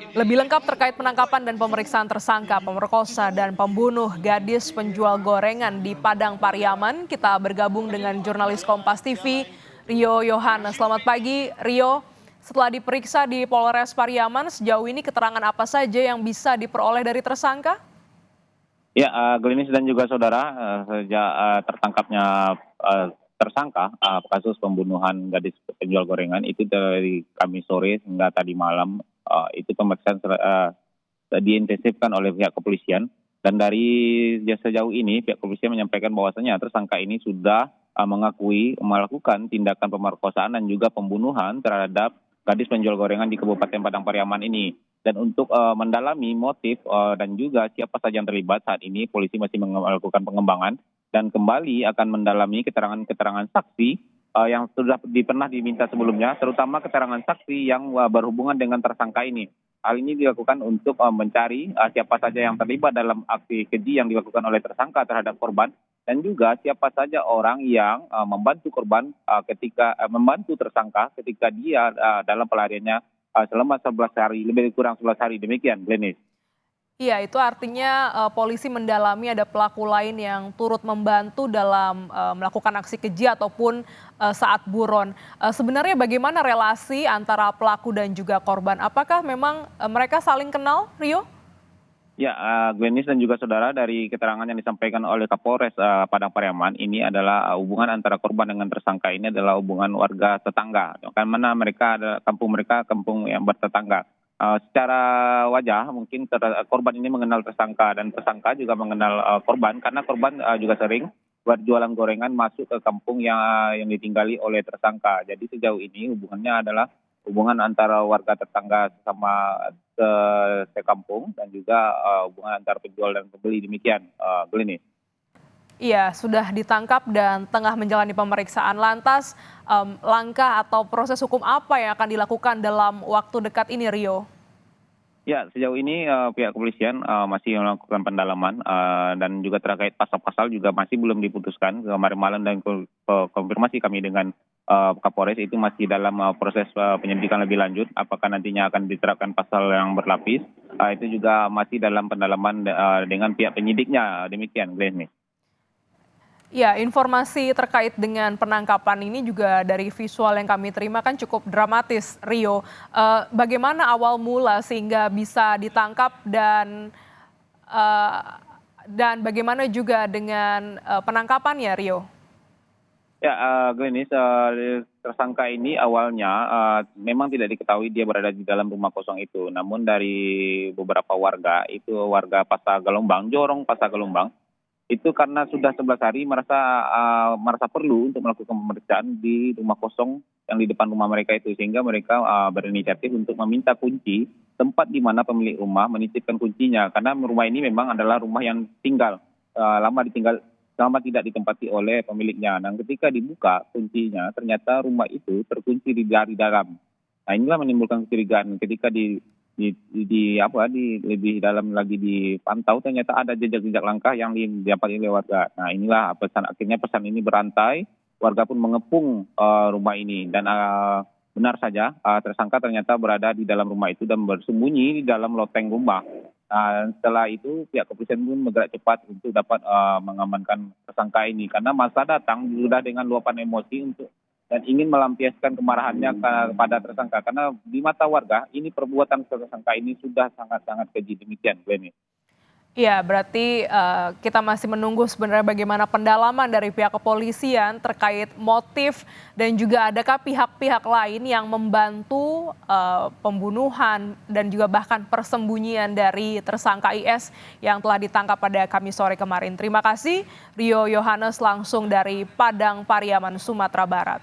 Lebih lengkap terkait penangkapan dan pemeriksaan tersangka pemerkosa dan pembunuh gadis penjual gorengan di Padang Pariaman, kita bergabung dengan jurnalis Kompas TV, Rio Yohanes. Selamat pagi, Rio. Setelah diperiksa di Polres Pariaman, sejauh ini keterangan apa saja yang bisa diperoleh dari tersangka? Ya, Glenis dan juga saudara, sejak tertangkapnya tersangka kasus pembunuhan gadis penjual gorengan itu dari Kamis sore hingga tadi malam, itu pemeriksaan diintensifkan oleh pihak kepolisian. Dan dari sejauh ini pihak kepolisian menyampaikan bahwasanya tersangka ini sudah mengakui melakukan tindakan pemerkosaan dan juga pembunuhan terhadap gadis penjual gorengan di Kabupaten Padang Pariaman ini. Dan untuk mendalami motif dan juga siapa saja yang terlibat, saat ini polisi masih melakukan pengembangan dan kembali akan mendalami keterangan-keterangan saksi yang sudah pernah diminta sebelumnya, terutama keterangan saksi yang berhubungan dengan tersangka ini. Hal ini dilakukan untuk mencari siapa saja yang terlibat dalam aksi keji yang dilakukan oleh tersangka terhadap korban, dan juga siapa saja orang yang membantu korban ketika membantu tersangka ketika dia dalam pelariannya selama 11 hari, lebih kurang 11 hari, demikian, Glenis. Iya, itu artinya polisi mendalami ada pelaku lain yang turut membantu dalam melakukan aksi keji ataupun saat buron. Sebenarnya bagaimana relasi antara pelaku dan juga korban? Apakah memang mereka saling kenal, Rio? Ya, Glenis dan juga saudara, dari keterangan yang disampaikan oleh Kapolres Padang Pariaman, ini adalah hubungan antara korban dengan tersangka ini adalah hubungan warga tetangga. Karena mereka adalah kampung yang bertetangga. Secara wajah mungkin korban ini mengenal tersangka dan tersangka juga mengenal korban, karena korban juga sering berjualan gorengan masuk ke kampung yang ditinggali oleh tersangka. Jadi sejauh ini hubungannya adalah hubungan antara warga tetangga sama sekampung dan juga hubungan antara penjual dan pembeli, demikian, Glenis. Iya, sudah ditangkap dan tengah menjalani pemeriksaan. Lantas, langkah atau proses hukum apa yang akan dilakukan dalam waktu dekat ini, Rio? Ya, sejauh ini pihak kepolisian masih melakukan pendalaman dan juga terkait pasal-pasal juga masih belum diputuskan. Kemarin malam dan konfirmasi kami dengan Kapolres itu masih dalam proses penyelidikan lebih lanjut. Apakah nantinya akan diterapkan pasal yang berlapis? Itu juga masih dalam pendalaman dengan pihak penyidiknya. Demikian, Glenn. Ya, informasi terkait dengan penangkapan ini juga dari visual yang kami terima kan cukup dramatis, Rio. Bagaimana awal mula sehingga bisa ditangkap dan bagaimana juga dengan penangkapannya, Rio? Ya, Glenis, tersangka ini awalnya memang tidak diketahui dia berada di dalam rumah kosong itu. Namun dari beberapa warga, itu warga Pasar Gelombang, Jorong Pasar Gelombang, itu karena sudah 11 hari merasa perlu untuk melakukan pemeriksaan di rumah kosong yang di depan rumah mereka itu, sehingga mereka berinisiatif untuk meminta kunci tempat di mana pemilik rumah menitipkan kuncinya, karena rumah ini memang adalah rumah yang lama tidak ditempati oleh pemiliknya. Dan ketika dibuka kuncinya, ternyata rumah itu terkunci dari dalam. Nah, inilah menimbulkan kecurigaan ketika lebih dalam lagi dipantau, ternyata ada jejak-jejak langkah yang didapati oleh warga. Nah, inilah akhirnya pesan ini berantai, warga pun mengepung rumah ini, dan benar saja tersangka ternyata berada di dalam rumah itu dan bersembunyi di dalam loteng rumah. Nah, setelah itu pihak kepolisian pun bergerak cepat untuk dapat mengamankan tersangka ini, karena masa datang sudah dengan luapan emosi dan ingin melampiaskan kemarahannya kepada tersangka, karena di mata warga ini perbuatan tersangka ini sudah sangat-sangat keji, demikian, Glenn. Iya, berarti kita masih menunggu sebenarnya bagaimana pendalaman dari pihak kepolisian terkait motif dan juga adakah pihak-pihak lain yang membantu pembunuhan dan juga bahkan persembunyian dari tersangka IS yang telah ditangkap pada Kamis sore kemarin. Terima kasih, Rio Yohanes langsung dari Padang Pariaman, Sumatera Barat.